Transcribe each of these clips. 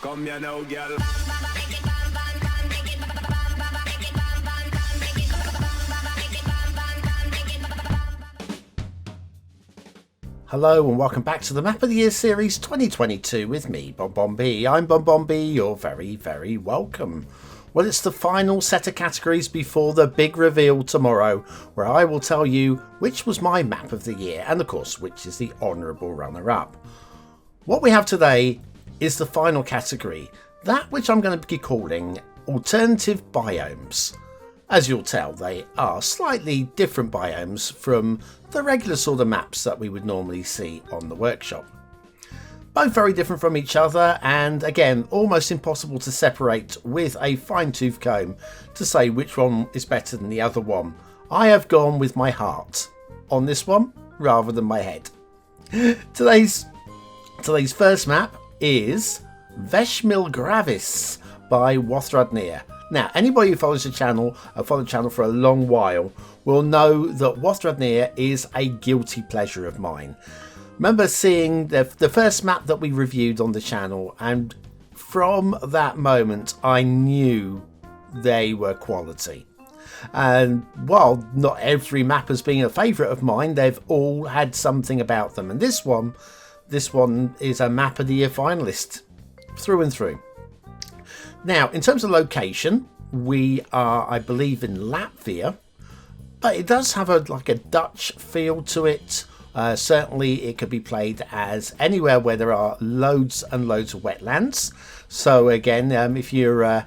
Come here now, girl. Hello and welcome back to the Map of the Year series 2022 with me, BonBonB. I'm BonBonB, you're very, very welcome. Well, it's the final set of categories before the big reveal tomorrow, where I will tell you which was my Map of the Year and, of course, which is the honourable runner-up. What we have today is the final category, that which I'm going to be calling Alternative Biomes. As you'll tell, they are slightly different biomes from the regular sort of maps that we would normally see on the workshop. Both very different from each other, and again, almost impossible to separate with a fine-tooth comb to say which one is better than the other one. I have gone with my heart on this one rather than my head. Today's first map is Vecmīlgrāvis by Wafthrudnir. Now, anybody who follows the channel, followed the channel for a long while, will know that Wafthrudnir is a guilty pleasure of mine. Remember seeing the first map that we reviewed on the channel, and from that moment I knew they were quality. And while not every map has been a favourite of mine, they've all had something about them. And this one is a Map of the Year finalist through and through. Now, in terms of location, we are, I believe, in Latvia, but it does have a Dutch feel to it. Certainly, it could be played as anywhere where there are loads and loads of wetlands. So again, if you're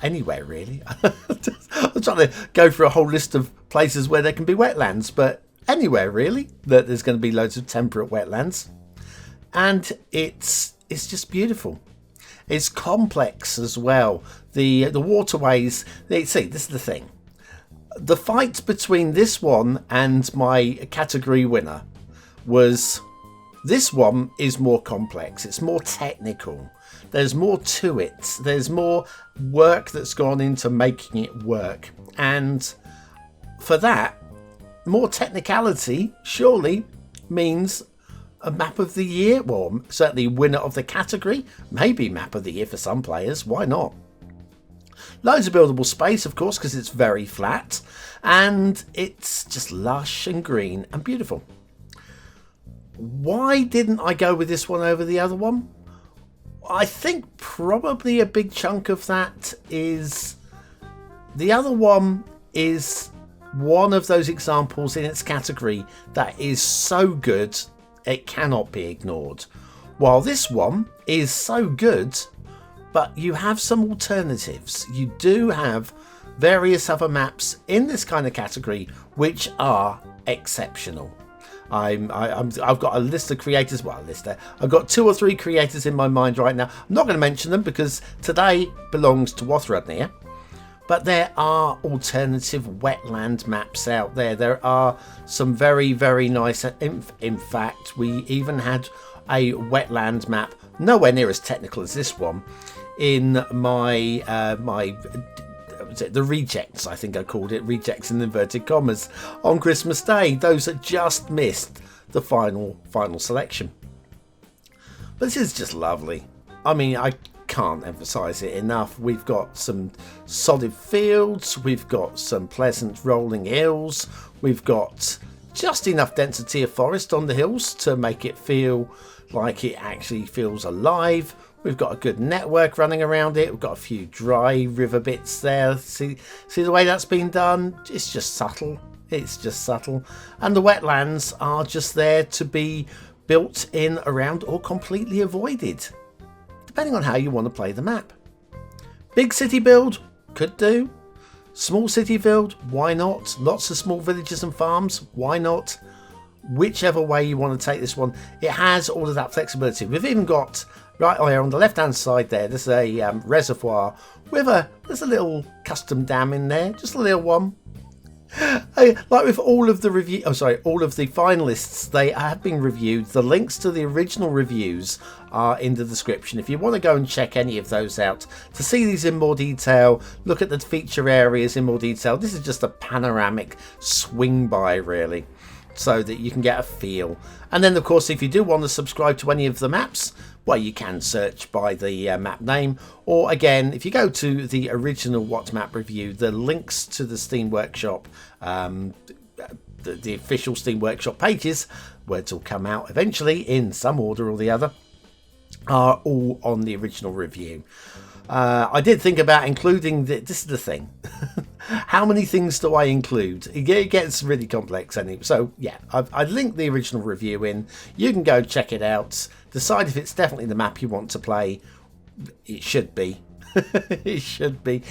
anywhere really, I'm trying to go through a whole list of places where there can be wetlands, but anywhere really that there's going to be loads of temperate wetlands, and it's just beautiful. It's complex as well. The waterways. See, this is the thing. The fight between this one and my category winner was, this one is more complex. It's more technical. There's more to it. There's more work that's gone into making it work. And for that, more technicality surely means a Map of the Year, well, certainly winner of the category, maybe Map of the Year for some players, why not? Loads of buildable space, of course, because it's very flat, and it's just lush and green and beautiful. Why didn't I go with this one over the other one? I think probably a big chunk of that is the other one is one of those examples in its category that is so good it cannot be ignored. While this one is so good, but you have some alternatives. You do have various other maps in this kind of category which are exceptional. I've got a list of creators. I've got 2 or 3 creators in my mind right now. I'm not going to mention them because today belongs to Wafthrudnir. But there are alternative wetland maps out there. There are some very, very nice. In fact, we even had a wetland map, nowhere near as technical as this one, in my the rejects. I think I called it rejects in inverted commas on Christmas Day. Those that just missed the final selection. But this is just lovely. I mean, I can't emphasize it enough. We've got some solid fields, we've got some pleasant rolling hills, we've got just enough density of forest on the hills to make it feel like it actually feels alive. We've got a good network running around it. We've got a few dry river bits there. See the way that's been done? It's just subtle. It's just subtle. And the wetlands are just there to be built in, around, or completely avoided, depending on how you want to play the map. Big city build, could do. Small city build, why not? Lots of small villages and farms, why not? Whichever way you want to take this one, it has all of that flexibility. We've even got, right here on the left hand side there's a reservoir with there's a little custom dam in there, just a little one. Like with all of the all of the finalists, they have been reviewed. The links to the original reviews are in the description. If you want to go and check any of those out to see these in more detail, look at the feature areas in more detail. This is just a panoramic swing by really, so that you can get a feel. And then of course, if you do want to subscribe to any of the maps, well, you can search by the map name, or again, if you go to the original What Map review, the links to the Steam Workshop, the official Steam Workshop pages, words will come out eventually in some order or the other, are all on the original review. I did think about including this is the thing. How many things do I include? It gets really complex anyway. So yeah, I've linked the original review in. You can go check it out. Decide if it's definitely the map you want to play. It should be. It should be.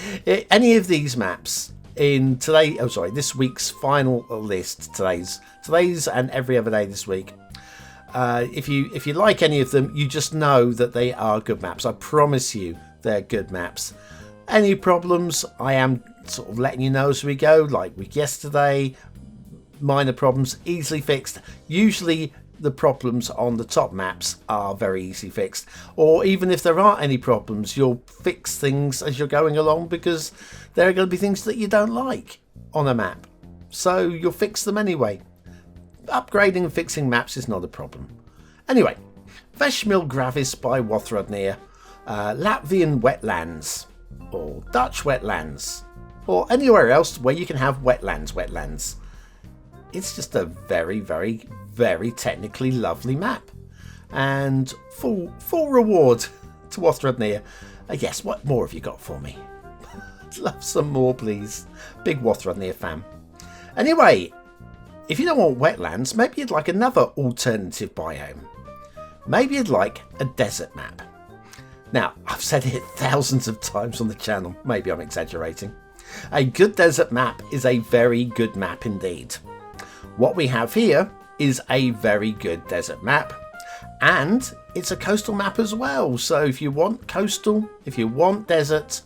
Any of these maps in this week's final list, today's and every other day this week. If you like any of them, you just know that they are good maps. I promise you, they're good maps. Any problems, I am sort of letting you know as we go, like with yesterday. Minor problems, easily fixed. Usually the problems on the top maps are very easily fixed, or even if there aren't any problems, you'll fix things as you're going along, because there are going to be things that you don't like on a map, so you'll fix them anyway. Upgrading and fixing maps is not a problem. Anyway, Vecmīlgrāvis by Wafthrudnir, Latvian wetlands, or Dutch wetlands, or anywhere else where you can have wetlands. It's just a very, very, very technically lovely map, and full reward to Wafthrudnir. Yes, what more have you got for me? I'd love some more, please. Big Wafthrudnir fan. Anyway, if you don't want wetlands, maybe you'd like another alternative biome. Maybe you'd like a desert map. Now, I've said it thousands of times on the channel. Maybe I'm exaggerating. A good desert map is a very good map indeed. What we have here is a very good desert map, and it's a coastal map as well. So if you want coastal, if you want desert,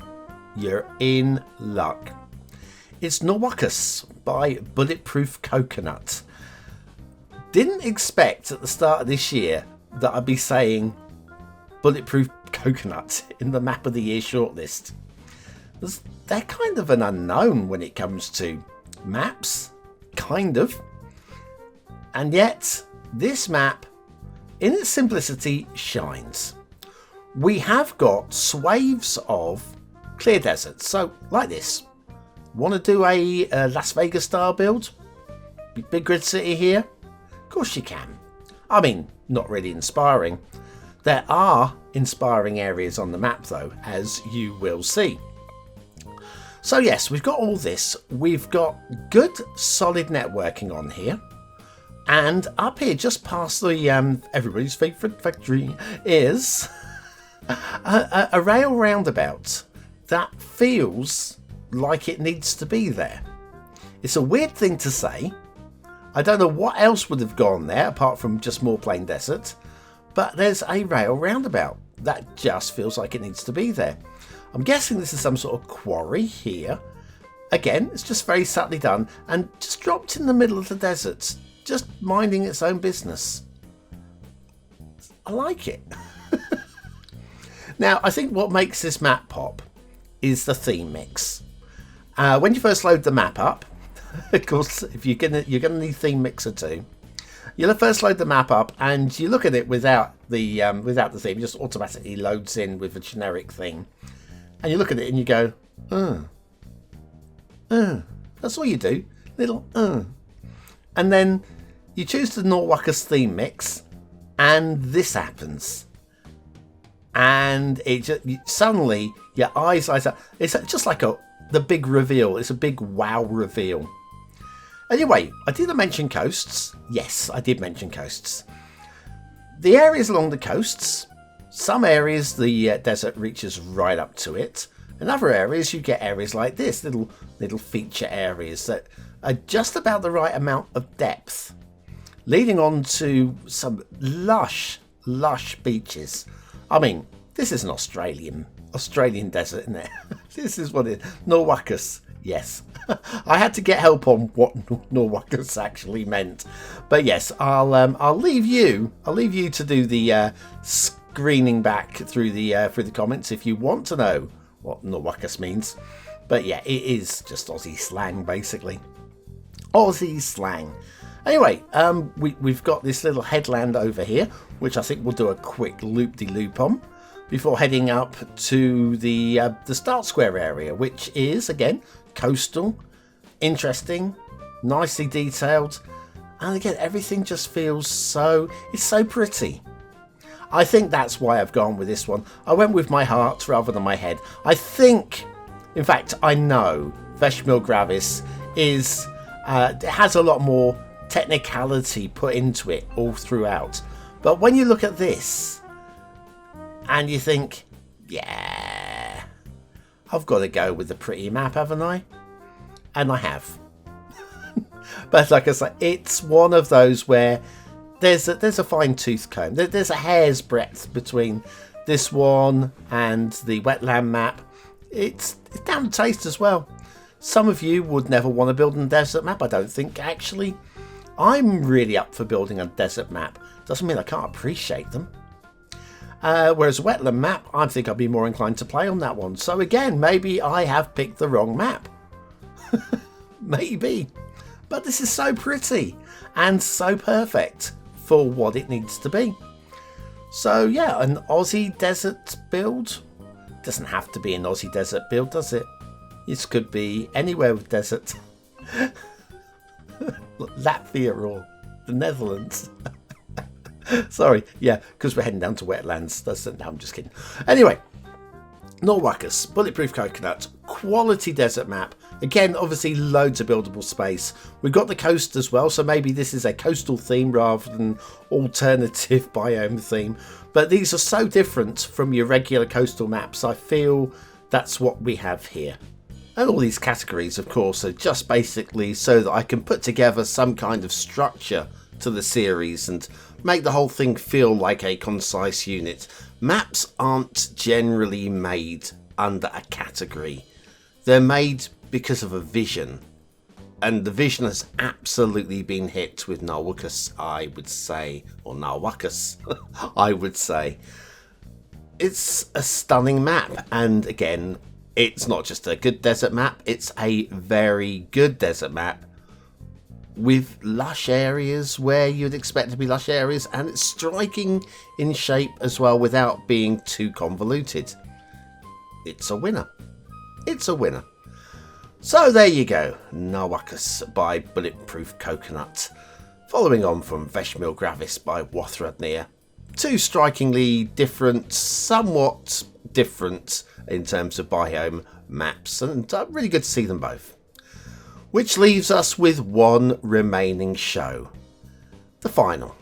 you're in luck. It's Nawukkas by Bulletproof Coconut. Didn't expect at the start of this year that I'd be saying Bulletproof Coconut in the Map of the Year shortlist. They're kind of an unknown when it comes to maps, kind of. And yet, this map, in its simplicity, shines. We have got swathes of clear deserts. So, like this. Want to do a Las Vegas style build? Big grid city here? Of course you can. I mean, not really inspiring. There are inspiring areas on the map though, as you will see. So yes, we've got all this. We've got good solid networking on here. And up here, just past the everybody's favourite factory, is a rail roundabout that feels like it needs to be there. It's a weird thing to say. I don't know what else would have gone there apart from just more plain desert, but there's a rail roundabout that just feels like it needs to be there. I'm guessing this is some sort of quarry here. Again, it's just very subtly done and just dropped in the middle of the desert, just minding its own business. I like it. Now, I think what makes this map pop is the theme mix. When you first load the map up, of course, if you're gonna need theme mixer too. You'll first load the map up, and you look at it without the theme. It just automatically loads in with a generic theme, and you look at it and you go, that's all you do, little and then you choose the Nawukkas theme mix, and this happens, and it just suddenly your eyes light up. It's just like the big reveal. It's a big wow reveal. Anyway, I did mention coasts. Yes, I did mention coasts. The areas along the coasts, some areas the desert reaches right up to it. In other areas, you get areas like this, little feature areas that are just about the right amount of depth, leading on to some lush beaches. I mean, this is an Australian desert, isn't it? This is what it is. Nawukkas. Yes, I had to get help on what Nawukkas actually meant, but yes, I'll leave you to do the screening back through the comments if you want to know what Nawukkas means. But yeah, it is just Aussie slang, basically. Aussie slang. Anyway, we've got this little headland over here, which I think we'll do a quick loop-de-loop on before heading up to the start square area, which is, again, coastal, interesting, nicely detailed, and again, everything just feels it's so pretty. I think that's why I've gone with this one. I went with my heart rather than my head. I think, in fact, I know Vecmīlgrāvis it has a lot more technicality put into it all throughout. But when you look at this and you think, yeah, I've got to go with the pretty map, haven't I? And I have. But like I say, it's one of those where there's a fine tooth comb. There's a hair's breadth between this one and the wetland map. It's down to taste as well. Some of you would never want to build a desert map, I don't think, actually. I'm really up for building a desert map. Doesn't mean I can't appreciate them. Whereas a wetland map, I think I'd be more inclined to play on that one. So again, maybe I have picked the wrong map. Maybe. But this is so pretty and so perfect for what it needs to be. So yeah, an Aussie desert build. Doesn't have to be an Aussie desert build, does it? This could be anywhere with desert. Latvia or the Netherlands. Sorry, yeah, because we're heading down to wetlands. No, I'm just kidding. Anyway, Nawukkas, bulletproof coconut, quality desert map. Again, obviously loads of buildable space. We've got the coast as well, so maybe this is a coastal theme rather than alternative biome theme. But these are so different from your regular coastal maps. I feel that's what we have here. And all these categories, of course, are just basically so that I can put together some kind of structure to the series and make the whole thing feel like a concise unit. Maps aren't generally made under a category. They're made because of a vision. And the vision has absolutely been hit with Nawukkas, I would say. Or Nawukkas, I would say. It's a stunning map. And again, it's not just a good desert map. It's a very good desert map with lush areas where you'd expect to be lush areas. And it's striking in shape as well without being too convoluted. It's a winner. It's a winner. So there you go, Nawukkas by Bulletproof Coconut, following on from Vecmīlgrāvis by Wafthrudnir. Two strikingly different, somewhat different in terms of biome maps, and really good to see them both. Which leaves us with one remaining show, the final.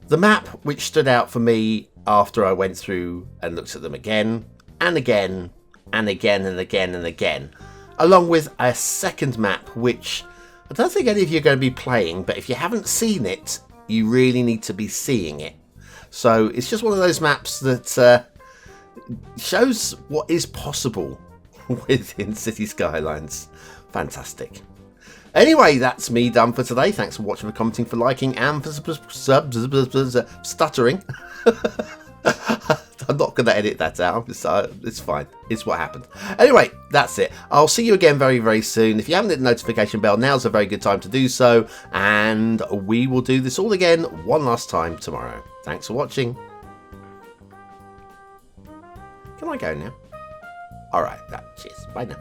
The map which stood out for me after I went through and looked at them again, and again, and again, and again, and again. Along with a second map, which I don't think any of you are going to be playing, but if you haven't seen it, you really need to be seeing it. So it's just one of those maps that shows what is possible within City Skylines. Fantastic. Anyway, that's me done for today. Thanks for watching, for commenting, for liking, and for stuttering. I'm not going to edit that out. It's fine. It's what happened. Anyway, that's it. I'll see you again very, very soon. If you haven't hit the notification bell, now's a very good time to do so. And we will do this all again one last time tomorrow. Thanks for watching. Can I go now? All right. Cheers. Bye now.